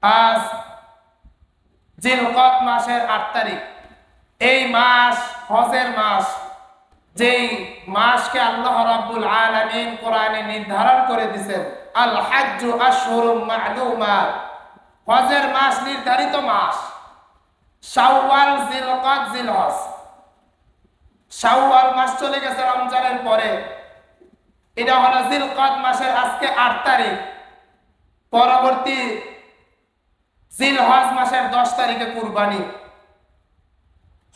আজ জিলকদ মাসের ৮ তারিখ। এই মাস হজের মাস, যেই মাসকে আল্লাহ রাব্বুল আলামিন কোরআনে নির্ধারণ করে দিয়েছেন, আল হাজ্জু আশহুরুম মা'লুমাত, হজের মাস নির্ধারিত মাস। শাওয়াল, জিলকদ, জিলহজ। শাওয়াল মাস চলে গেছে রমজানের পরে, এটা হলো জিলকদ মাসের আজকে ৮ তারিখ। পরবর্তী জিলহজ মাসের ১০ তারিখে কুরবানি।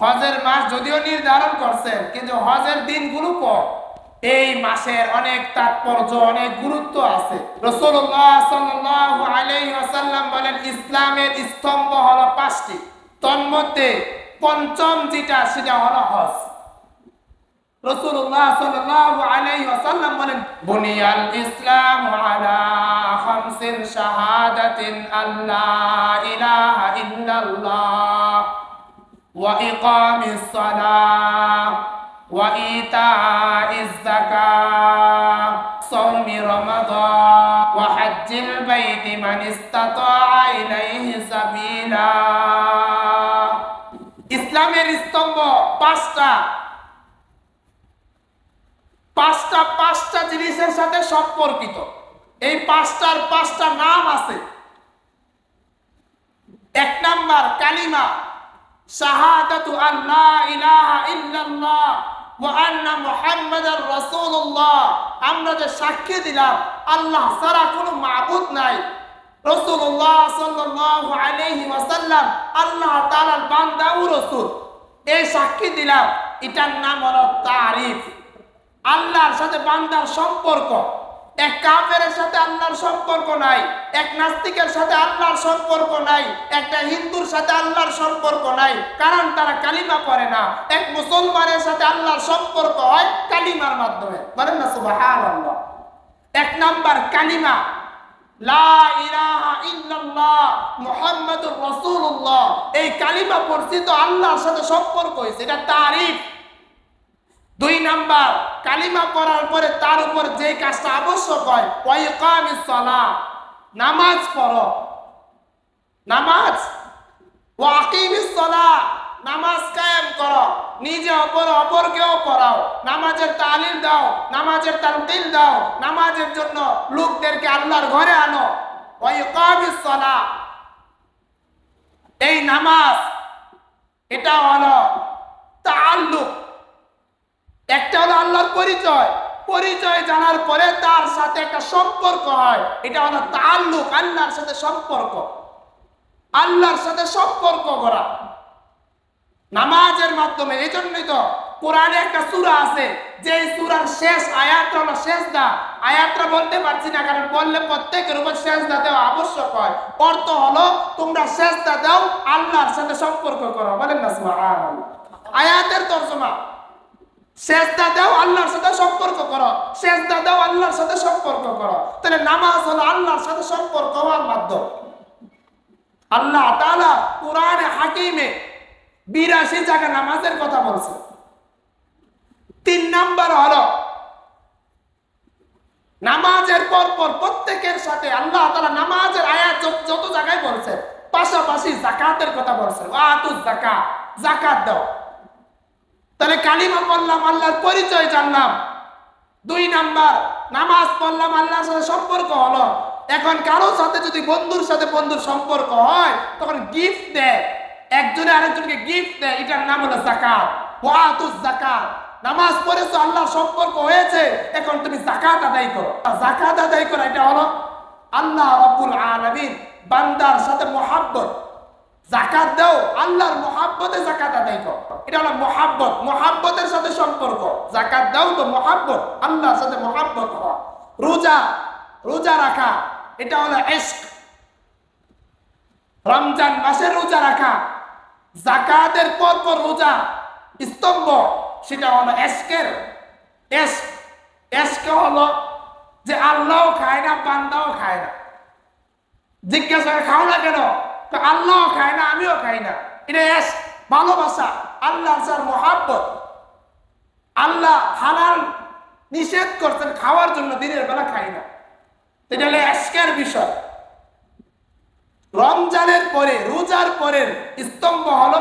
হজের মাস যদিও নির্ধারণ করছেন, কিন্তু হজের দিনগুলো কম। এই মাসের অনেক তাৎপর্য, অনেক গুরুত্ব আছে। রাসূলুল্লাহ সাল্লাল্লাহু আলাইহি ওয়াসাল্লাম বলেন, ইসলামের স্তম্ভ হলো ৫টি, তন্মধ্যে পঞ্চম যেটা সেটা হলো হজ। রাসূলুল্লাহ সাল্লাল্লাহু আলাইহি ওয়াসাল্লাম বলেন, বুনিয়াল ইসলামু আলা খামসিন শাহাদাতিন আল্লা ইলাহা ইল্লাল্লাহ ওয়া ইকামিস সালাহ ওয়া ইতাইজ যাকাহ সাওমি রমাদান ওয়া হজ্জিল বাইতি মান ইসতাতাআ ইলাইহি সাবিলা। ইসলামের স্তম্ভ পাঁচটা জিনিসের সাথে সম্পর্কিত। এই পাঁচটার ৫টা নাম আছে। ১ নাম্বার কালিমা, শাহাদাতু আল্লা ইলাহা ইল্লাল্লাহ ওয়া আন্না মুহাম্মাদার রাসূলুল্লাহ। আমরা যে সাক্ষী দিলাম আল্লাহ ছাড়া কোনো মাবুদ নাই, রাসূলুল্লাহ সাল্লাল্লাহু আলাইহি ওয়াসাল্লাম আল্লাহ তাআলার বান্দা ও রাসূল, এই সাক্ষী দিলাম, এটার নাম হলো তারিফ। আল্লাহর সাথে বান্দার সম্পর্ক। এক কাফেরের সাথে আল্লাহর সম্পর্ক নাই, এক নাস্তিকের সাথে আল্লাহর সম্পর্ক নাই, একটা হিন্দুর সাথে আল্লাহর সম্পর্ক নাই, কারণ তারা কালিমা পড়ে না। এক মুসলমানের সাথে আল্লাহর সম্পর্ক হয় কালিমার মাধ্যমে। বলেন না সুবহানাল্লাহ। ১ নাম্বার কালিমা, লা ইলাহা ইল্লাল্লাহ মুহাম্মাদুর রাসূলুল্লাহ। এই কালিমা পড়ছি তো আল্লাহর সাথে সম্পর্ক হয়েছে, এটা তারিফ। ২ নাম্বার, কালিমা পড়ার পরে তার উপর যে কাজটা আবশ্যক হয়, ওয়া ইকামিস সালাহ, নামাজ পড়ো, নামাজ, ওয়া আকিমিস সালাহ, নামাজ কায়েম করো, নিজে পড়ো, অপরকেও পড়াও, নামাজের তালিম দাও, নামাজের তালকিন দাও, নামাজের জন্য লোকদেরকে আল্লাহর ঘরে আনো। ওয়া ইকামিস সালাহ, এই নামাজ, এটা হলো তাআল্লুক। একটা হলো আল্লাহর পরিচয়, পরিচয় জানার পরে তার সাথে একটা সম্পর্ক হয়, এটা হলো তাআল্লুক, আল্লাহর সাথে সম্পর্ক, আল্লাহর সাথে সম্পর্ক করা নামাজের মাধ্যমে। এই জন্যই তো কোরআনে একটা সূরা আছে, যে সূরার শেষ আয়াতটা হলো সিজদা। আয়াতটা বলতে পারছি না, কারণ বললে প্রত্যেকের উপর সিজদা দেওয়া আবশ্যক হয়। অর্থ হলো তোমরা সিজদা দাও, আল্লাহর সাথে সম্পর্ক করো। বলেন না সুবহানাল্লাহ। আয়াতের তরজমা, সিজদা দাও, আল্লাহর সাথে সম্পর্ক করো, সিজদা দাও, আল্লাহর সাথে সম্পর্ক করো। তাহলে নামাজ হলো আল্লাহর সাথে সম্পর্ক হওয়ার মাধ্যম। আল্লাহ তাআলা কোরআনে হাকিমে ৮২ জায়গায় নামাজের কথা বলছে। ৩ নাম্বার হলো নামাজের পর প্রত্যেকের সাথে আল্লাহ তাআলা নামাজের আয়াত যত জায়গায় বলছে, পাশাপাশি যাকাতের কথা বলছে, ওয়াতুজ যাকাত, যাকাত দাও। তাহলে কালিমা পড়লাম, আল্লাহর পরিচয় জানলাম। ২ নাম্বার, নামাজ পড়লাম, আল্লাহর সাথে সম্পর্ক হলো। এখন কারো সাথে যদি বন্ধুর সাথে বন্ধুর সম্পর্ক হয়, তখন গিফট দেয়, একজনে আরেকজনকে গিফট দেয়, এটার নাম হলো যাকাত, ওয়াতুজ যাকাত। নামাজ পড়েছো, আল্লাহর সম্পর্ক হয়েছে, এখন তুমি যাকাত আদায় করো। যাকাত আদায় করা, এটা হলো আল্লাহ রাব্বুল আলামিন বান্দার সাথে মুহাব্বত। যাকাত দাও, আল্লাহর মুহাব্বতে যাকাত আদায় করো, এটা হলো মুহাব্বত, মুহাব্বতের সাথে সম্পর্ক। যাকাত দাও তো মুহাব্বত, আল্লাহর সাথে মুহাব্বত হওয়া। রোজা রাখা, এটা হলো ইশক, রমজান মাসে রোজা রাখা। যাকাতের পর রোজা স্তম্ভ, সেটা হলো ইশকের। ইশক হলো যে আল্লাহও খায় না, বান্দাও খায় না। জিজ্ঞাসা করে খাও না কেন, তো আল্লাহও খায় না, আমিও খাই না। এটা ইশক, ভালোবাসা, আল্লাহর সাথে মুহাব্বত। আল্লাহ হালাল নিষেধ করছেন খাওয়ার জন্য, দিনের বেলা খাই না, এটা হলো ইশকের বিষয়। পরে রোজার পরের স্তম্ভ হলো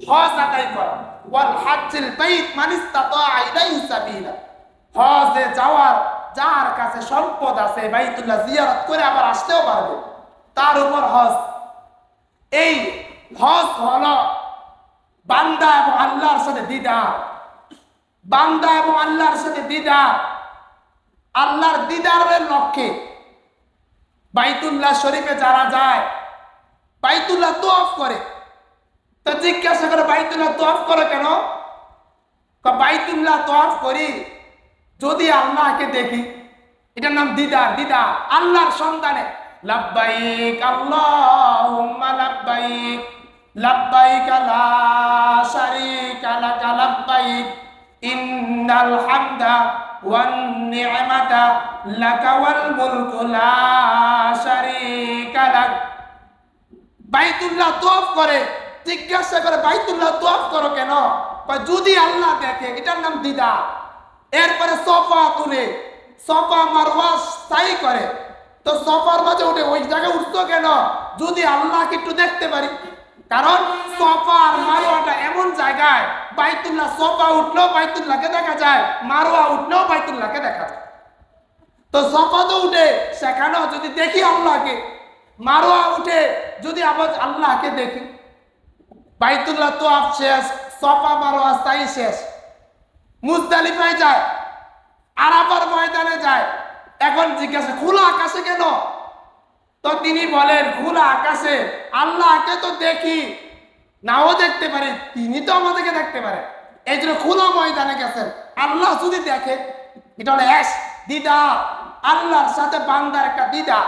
হজ আদায় করা। ওয়াল হাজ্জুল বাইত মান ইসতাতা ইলাইহি সাবিলা, হজে যাওয়ার যার কাছে সম্পদ আছে বাইতুল্লাহ জিয়ারত করে আবার আসতেও পারবে, তার উপর হজ। এই হজ হলো বান্দা এবং আল্লাহর সাথে দিদার, বান্দা এবং আল্লাহর সাথে দিদার, আল্লাহর দিদারের লক্ষ্যে বাইতুল্লাহ শরীফে যারা যায়, বাইতুল্লাহ তওয়াফ করে। তো জিজ্ঞাসা করে বাইতুল্লাহ তওয়াফ করে কেন? বাইতুল্লাহ তওয়াফ করি যদি আল্লাহকে দেখি, এটার নাম দিদার। দিদার আল্লাহর সন্তানে লাব্বাইক আল্লাহুম্মা লাব্বাইক লাব্বাইক লা শারীকা লাক লাব্বাইক ইন্নাল হামদা ওয়ান নি'মাতা লাকা ওয়াল মুলকু লা শারীকা লাক। বাইতুল্লাহ তওয়াফ করে, জিজ্ঞাসা করে বাইতুল্লাহ তওয়াফ করো কেন? যদি আল্লাহ দেখে, এটার নাম দিদার। এরপরে সফা তুলে সফা মারওয়া সাই করে, তো সফার মাঝে উঠে ওই জায়গায় উঠতো কেন? যদি আল্লাহকে একটু দেখতে পারি। কারণ সফা আর মারওয়াটা এমন জায়গায়, বাইতুল্লাহ সফা উঠলেও বাইতুল্লাহকে দেখা যায়, মারওয়া উঠলেও বাইতুল্লাহকে দেখা যায়। তো সফা তো উঠে সেখানেও যদি দেখি আল্লাহকে, মারওয়া উঠে যদি আবার আল্লাহকে দেখি। বাইতুল্লাহ তওয়াফ শেষ, সফা মারওয়া সাই শেষ, মুজদালিফায় যায়, আরাফার ময়দানে যায়। এখন জিজ্ঞাসা খোলা আকাশে কেন? তো তিনি বলেন খোলা আকাশে আল্লাহকে তো দেখি, নাও দেখতে পারি, তিনি তো আমাদেরকে দেখতে পারেন, এই জন্য খোলা ময়দানে গেছেন। আল্লাহ যদি দেখে, এটা হলো দিদা, আল্লাহর সাথে বান্দার একটা দিদা।